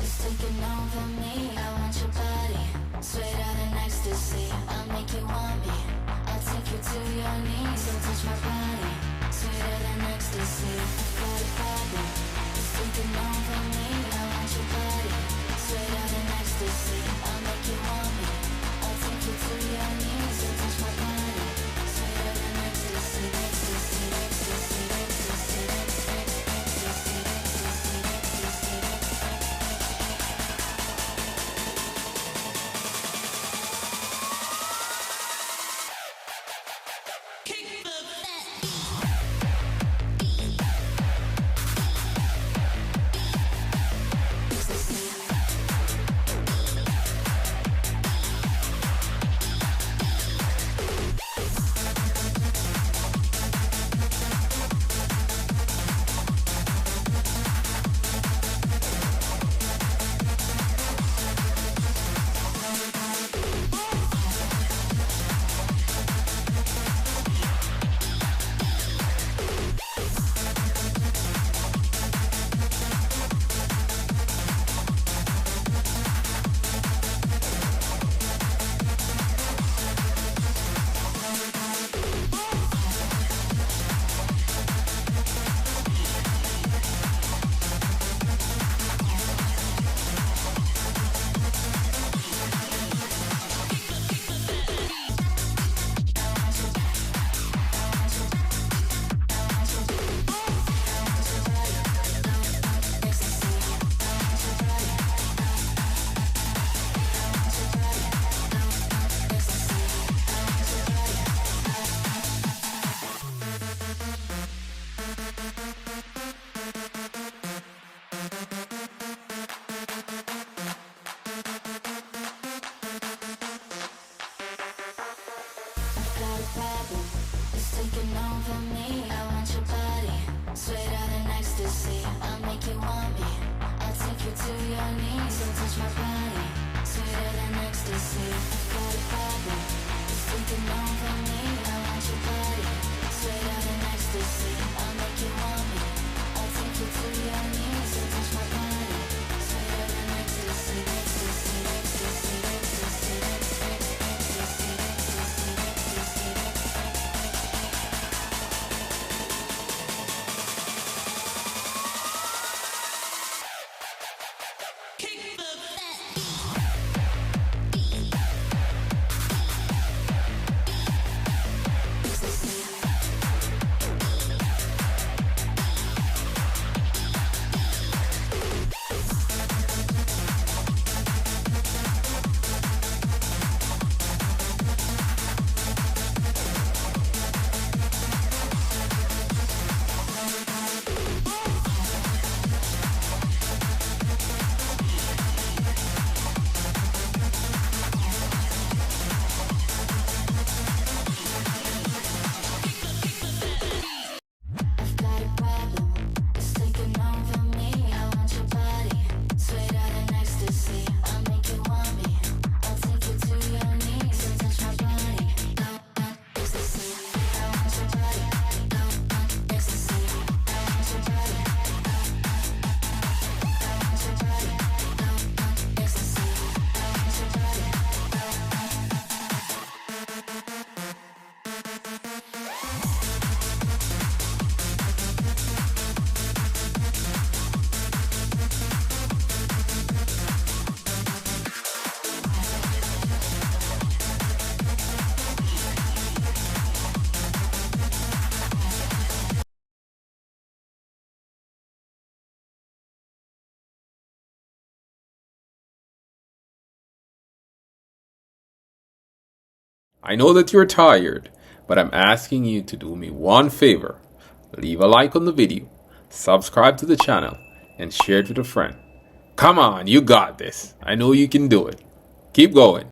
It's taking over me. I want your body, sweeter than ecstasy. I'll make you want me. I'll take you to your knees. So touch my body, sweeter than ecstasy. I've got a problem. It's taking over me. I want your body, sweeter than ecstasy. I'll make you want me. I'll take you to your knees. So touch my body, sweeter than ecstasy. Ecstasy, ecstasy, ecstasy, ecstasy, ecstasy, ecstasy, ecstasy. Got a problem, it's taking over me. I want your body, sweeter than ecstasy. I'll make you want me. I'll take you to your knees. So touch my body, sweeter than ecstasy. I've got a problem, it's taking over me. I want your body, sweeter than ecstasy. I'll make you want me. I'll take you to your knees. So touch my body, sweeter than ecstasy. Ecstasy, ecstasy, ecstasy, ecstasy, ecstasy, ecstasy, ecstasy, ecstasy. I've got a problem, it's taking over me. I want your body, sweeter than ecstasy. I'll make you want me. I'll take you to your knees. So touch my body, ecstasy. I want your body, ecstasy. I want your body, I want your body, ecstasy. I want your body. I know that you're tired, but I'm asking you to do me one favor. leave a like on the video, subscribe to the channel, and share it with a friend. Come on, you got this. I know you can do it. Keep going.